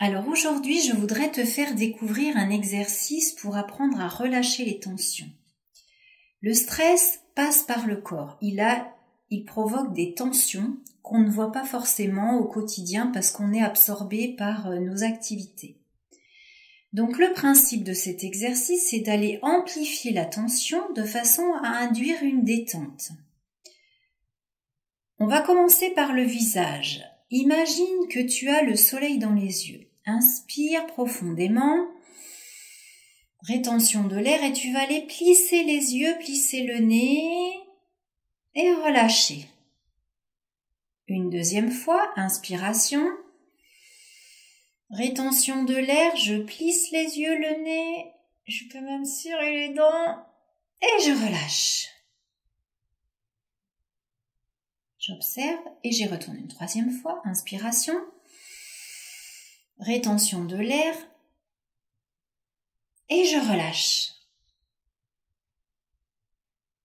Alors aujourd'hui, je voudrais te faire découvrir un exercice pour apprendre à relâcher les tensions. Le stress passe par le corps. Il provoque des tensions qu'on ne voit pas forcément au quotidien parce qu'on est absorbé par nos activités. Donc le principe de cet exercice, c'est d'aller amplifier la tension de façon à induire une détente. On va commencer par le visage. Imagine que tu as le soleil dans les yeux. Inspire profondément, rétention de l'air et tu vas aller plisser les yeux, plisser le nez et relâcher. Une deuxième fois, inspiration, rétention de l'air, je plisse les yeux, le nez, je peux même serrer les dents et je relâche. J'observe et j'y retourne une troisième fois, inspiration, rétention de l'air et je relâche.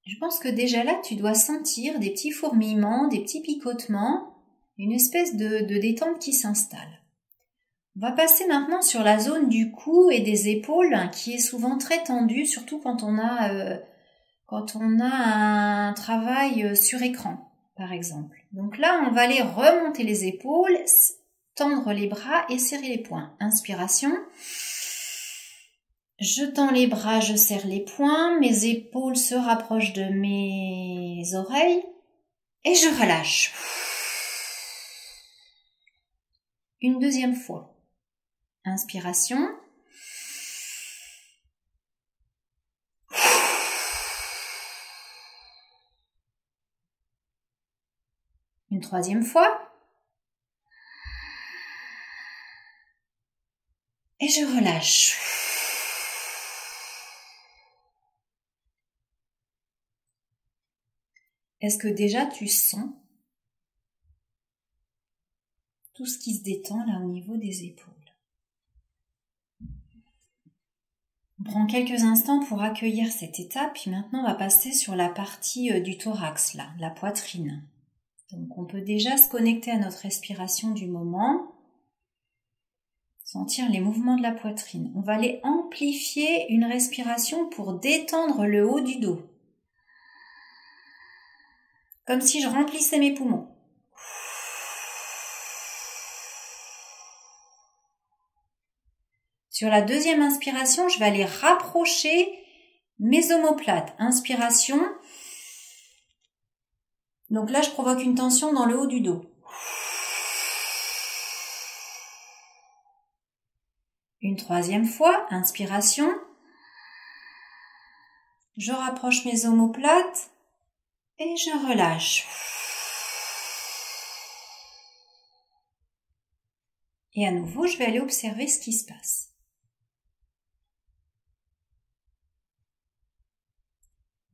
Je pense que déjà là, tu dois sentir des petits fourmillements, des petits picotements, une espèce de détente qui s'installe. On va passer maintenant sur la zone du cou et des épaules qui est souvent très tendue, surtout quand on a un travail sur écran, par exemple. Donc là, on va aller remonter les épaules, tendre les bras et serrer les poings. Inspiration. Je tends les bras, je serre les poings, mes épaules se rapprochent de mes oreilles et je relâche. Une deuxième fois. Inspiration. Une troisième fois. Et je relâche. Est-ce que déjà tu sens tout ce qui se détend là au niveau des épaules? On prend quelques instants pour accueillir cette étape, puis maintenant on va passer sur la partie du thorax, là, la poitrine. Donc on peut déjà se connecter à notre respiration du moment, sentir les mouvements de la poitrine. On va aller amplifier une respiration pour détendre le haut du dos. Comme si je remplissais mes poumons. Sur la deuxième inspiration, je vais aller rapprocher mes omoplates. Inspiration. Donc là, je provoque une tension dans le haut du dos. Une troisième fois, inspiration. Je rapproche mes omoplates et je relâche. Et à nouveau, je vais aller observer ce qui se passe.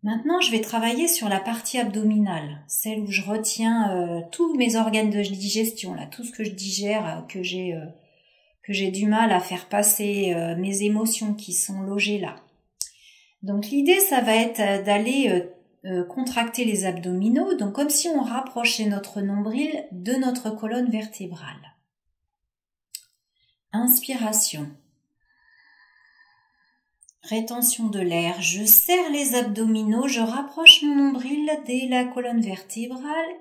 Maintenant, je vais travailler sur la partie abdominale, celle où je retiens tous mes organes de digestion, là, tout ce que je digère, que j'ai du mal à faire passer, mes émotions qui sont logées là. Donc l'idée, ça va être d'aller contracter les abdominaux, donc comme si on rapprochait notre nombril de notre colonne vertébrale. Inspiration. Rétention de l'air, je serre les abdominaux, je rapproche mon nombril de la colonne vertébrale.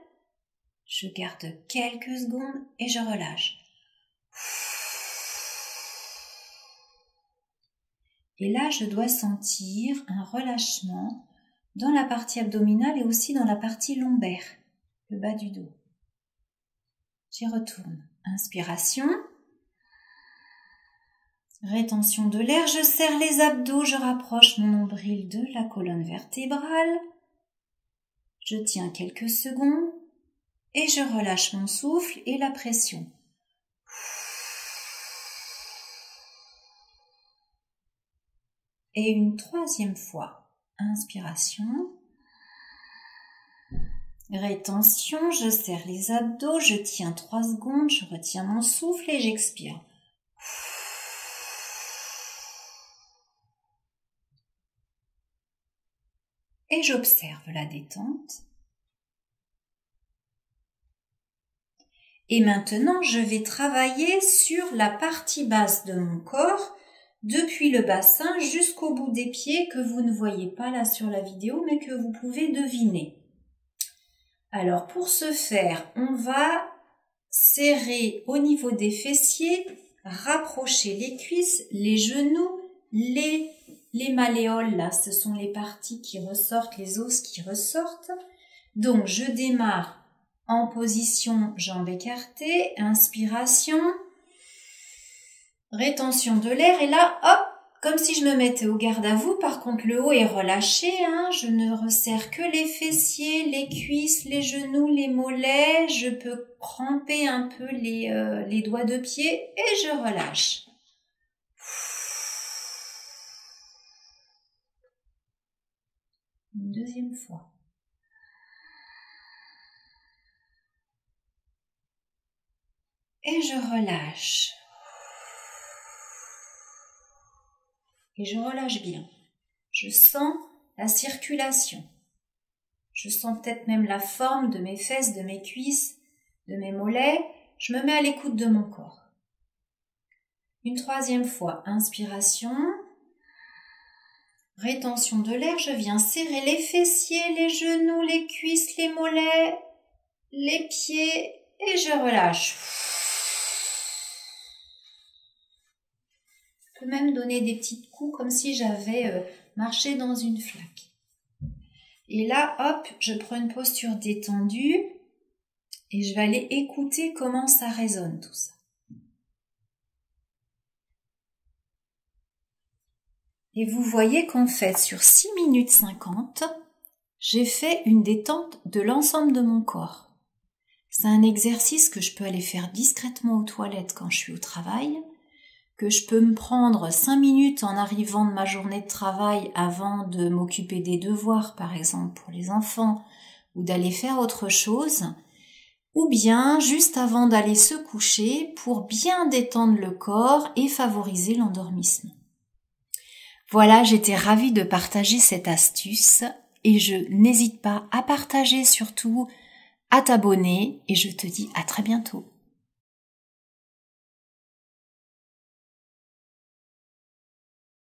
Je garde quelques secondes et je relâche. Et là, je dois sentir un relâchement dans la partie abdominale et aussi dans la partie lombaire, le bas du dos. J'y retourne. Inspiration. Rétention de l'air, je serre les abdos, je rapproche mon nombril de la colonne vertébrale. Je tiens quelques secondes et je relâche mon souffle et la pression. Et une troisième fois, inspiration. Rétention, je serre les abdos, je tiens 3 secondes, je retiens mon souffle et j'expire. Et j'observe la détente. Et maintenant, je vais travailler sur la partie basse de mon corps, depuis le bassin jusqu'au bout des pieds que vous ne voyez pas là sur la vidéo, mais que vous pouvez deviner. Alors, pour ce faire, on va serrer au niveau des fessiers, rapprocher les cuisses, les genoux, les malléoles, là, ce sont les parties qui ressortent, les os qui ressortent. Donc, je démarre en position jambes écartées, inspiration, rétention de l'air, et là, hop, comme si je me mettais au garde à vous. Par contre, le haut est relâché, je ne resserre que les fessiers, les cuisses, les genoux, les mollets. Je peux cramper un peu les doigts de pied et je relâche. Une deuxième fois. Et je relâche. Et je relâche bien. Je sens la circulation. Je sens peut-être même la forme de mes fesses, de mes cuisses, de mes mollets. Je me mets à l'écoute de mon corps. Une troisième fois, inspiration. Rétention de l'air, je viens serrer les fessiers, les genoux, les cuisses, les mollets, les pieds et je relâche. Je peux même donner des petits coups comme si j'avais marché dans une flaque. Et là, hop, je prends une posture détendue et je vais aller écouter comment ça résonne tout ça. Et vous voyez qu'en fait, sur 6 minutes 50, j'ai fait une détente de l'ensemble de mon corps. C'est un exercice que je peux aller faire discrètement aux toilettes quand je suis au travail, que je peux me prendre 5 minutes en arrivant de ma journée de travail avant de m'occuper des devoirs, par exemple pour les enfants, ou d'aller faire autre chose, ou bien juste avant d'aller se coucher pour bien détendre le corps et favoriser l'endormissement. Voilà, j'étais ravie de partager cette astuce et je n'hésite pas à partager, surtout à t'abonner, et je te dis à très bientôt.